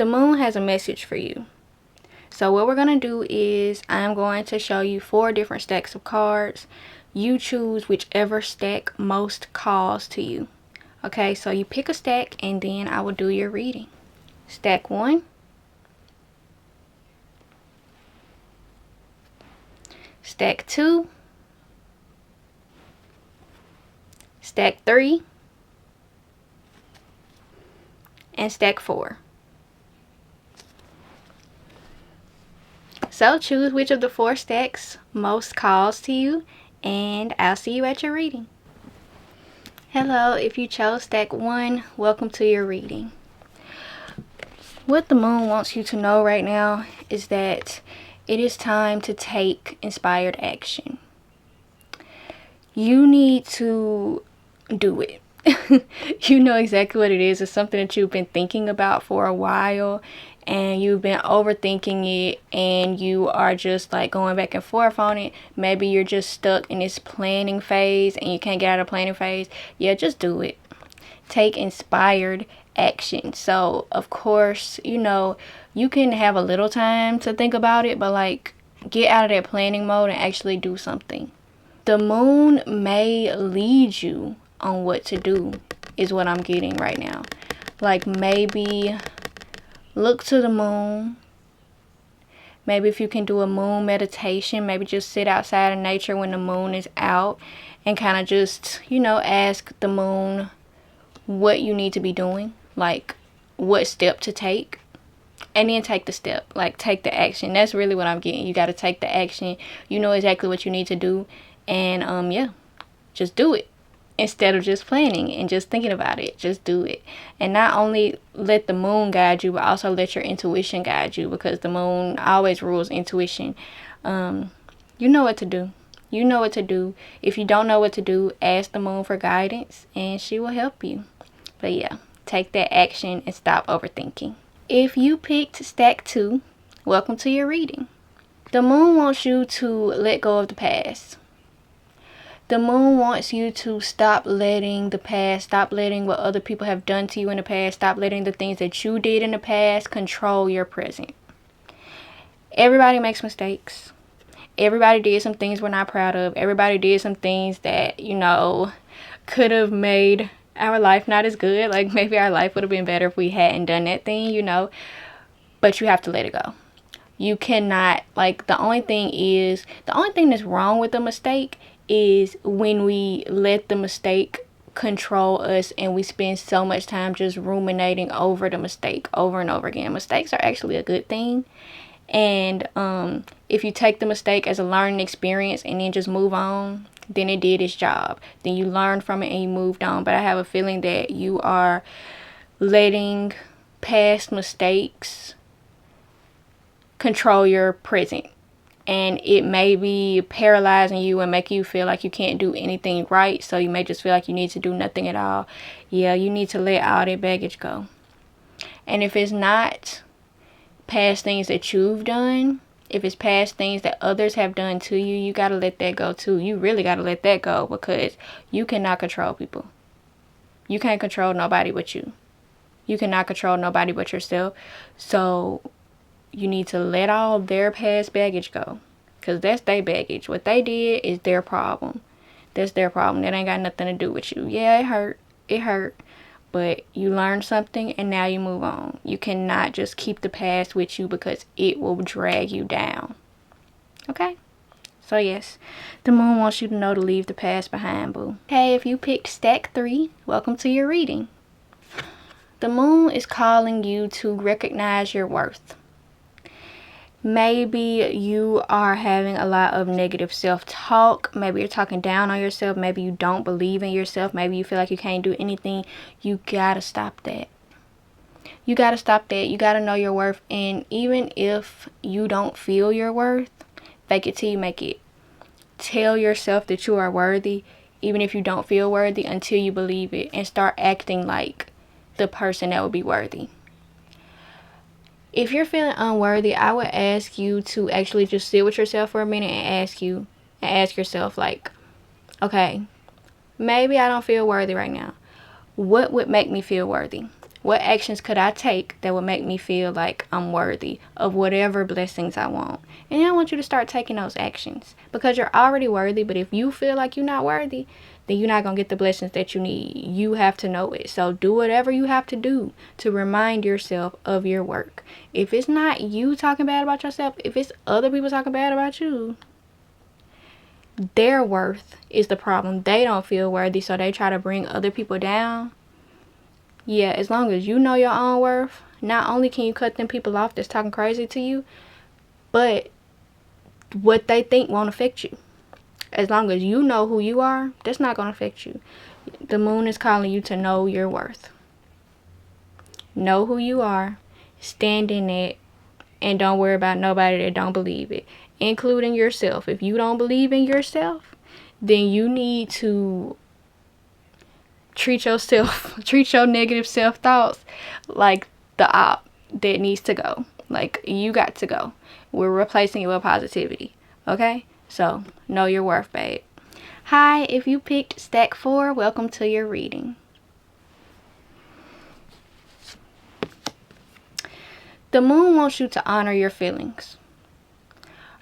The moon has a message for you. So what we're going to do is I'm going to show you 4 different stacks of cards. You choose whichever stack most calls to you. Okay, so you pick a stack and then I will do your reading. Stack 1. Stack 2. Stack 3. And stack 4. So choose which of the 4 stacks most calls to you, and I'll see you at your reading. Hello, if you chose stack 1, welcome to your reading. What the moon wants you to know right now is that it is time to take inspired action. You need to do it. You know exactly what it is. It's something that you've been thinking about for a while, and you've been overthinking it, and you are just like going back and forth on it. Maybe you're just stuck in this planning phase and you can't get out of planning phase. Yeah, just do it. Take inspired action. So of course, you know, you can have a little time to think about it, but like get out of that planning mode and actually do something. The moon may lead you on what to do, is what I'm getting right now. Like maybe look to the moon. Maybe if you can do a moon meditation, maybe just sit outside in nature when the moon is out and kind of just, you know, ask the moon what you need to be doing, like what step to take, and then take the step, like take the action. That's really what I'm getting. You got to take the action. You know exactly what you need to do, and yeah, just do it. Instead of just planning and just thinking about it, just do it. And not only let the moon guide you, but also let your intuition guide you, because the moon always rules intuition. You know what to do. You know what to do. If you don't know what to do, ask the moon for guidance and she will help you. But yeah, take that action and stop overthinking. If you picked stack 2, welcome to your reading. The moon wants you to let go of the past. The moon wants you to stop letting the past, stop letting what other people have done to you in the past, stop letting the things that you did in the past control your present. Everybody makes mistakes. Everybody did some things we're not proud of. Everybody did some things that, you know, could have made our life not as good. Like maybe our life would have been better if we hadn't done that thing, you know. But you have to let it go. You cannot, like, the only thing that's wrong with a mistake is when we let the mistake control us and we spend so much time just ruminating over the mistake over and over again. Mistakes are actually a good thing. And if you take the mistake as a learning experience and then just move on, then it did its job. Then you learned from it and you moved on. But I have a feeling that you are letting past mistakes control your present. And it may be paralyzing you and make you feel like you can't do anything right. So you may just feel like you need to do nothing at all. Yeah, you need to let all that baggage go. And if it's not past things that you've done, if it's past things that others have done to you, you got to let that go too. You really got to let that go, because you cannot control people. You can't control nobody but you. You cannot control nobody but yourself. So you need to let all their past baggage go, because that's their baggage. What they did is their problem. That's their problem. That ain't got nothing to do with you. Yeah, it hurt, but you learned something and now you move on. You cannot just keep the past with you, because it will drag you down. Okay, so yes, the moon wants you to know to leave the past behind, boo. Okay, if you picked stack 3, welcome to your reading. The moon is calling you to recognize your worth. Maybe you are having a lot of negative self-talk. Maybe you're talking down on yourself. Maybe you don't believe in yourself. Maybe you feel like you can't do anything. You gotta stop that. You gotta stop that. You gotta know your worth. And even if you don't feel your worth, fake it till you make it. Tell yourself that you are worthy, even if you don't feel worthy, until you believe it. And start acting like the person that would be worthy. If you're feeling unworthy, I would ask you to actually just sit with yourself for a minute and ask yourself, like, okay, maybe I don't feel worthy right now. What would make me feel worthy? What actions could I take that would make me feel like I'm worthy of whatever blessings I want? And I want you to start taking those actions, because you're already worthy. But if you feel like you're not worthy, then you're not going to get the blessings that you need. You have to know it. So do whatever you have to do to remind yourself of your work. If it's not you talking bad about yourself, if it's other people talking bad about you, their worth is the problem. They don't feel worthy, so they try to bring other people down. Yeah, as long as you know your own worth, not only can you cut them people off that's talking crazy to you, but what they think won't affect you. As long as you know who you are, that's not going to affect you. The moon is calling you to know your worth. Know who you are, stand in it, and don't worry about nobody that don't believe it, including yourself. If you don't believe in yourself, then you need to treat your negative self-thoughts like the op that needs to go. Like, you got to go. We're replacing it with positivity. Okay? So, know your worth, babe. Hi, if you picked stack 4, welcome to your reading. The moon wants you to honor your feelings.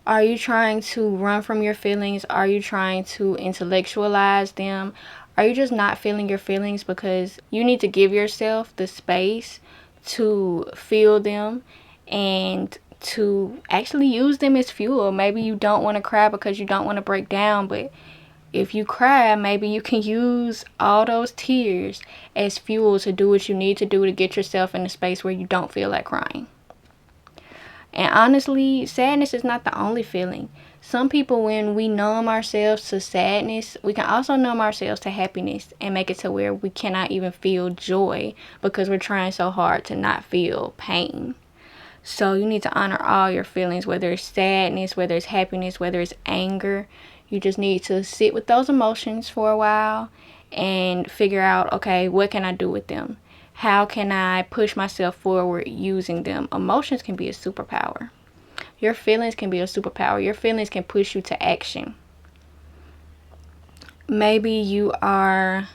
Are you trying to run from your feelings? Are you trying to intellectualize them? Are you just not feeling your feelings? Because you need to give yourself the space to feel them and to actually use them as fuel. Maybe you don't want to cry because you don't want to break down, but if you cry, maybe you can use all those tears as fuel to do what you need to do to get yourself in a space where you don't feel like crying. And honestly, sadness is not the only feeling. Some people, when we numb ourselves to sadness, we can also numb ourselves to happiness and make it to where we cannot even feel joy because we're trying so hard to not feel pain. So you need to honor all your feelings, whether it's sadness, whether it's happiness, whether it's anger. You just need to sit with those emotions for a while and figure out, okay, what can I do with them? How can I push myself forward using them? Emotions can be a superpower. Your feelings can be a superpower. Your feelings can push you to action. Maybe you are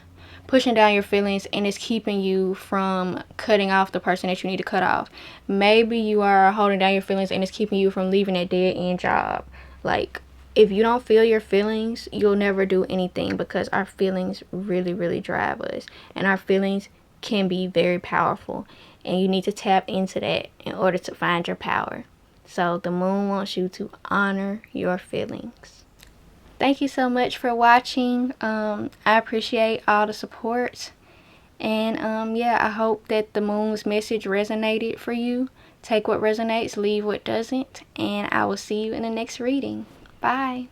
pushing down your feelings and it's keeping you from cutting off the person that you need to cut off. Maybe you are holding down your feelings and it's keeping you from leaving a dead-end job. Like, if you don't feel your feelings, you'll never do anything, because our feelings really, really drive us. And our feelings can be very powerful. And you need to tap into that in order to find your power. So the moon wants you to honor your feelings. Thank you so much for watching. I appreciate all the support. And yeah, I hope that the moon's message resonated for you. Take what resonates, leave what doesn't. And I will see you in the next reading. Bye.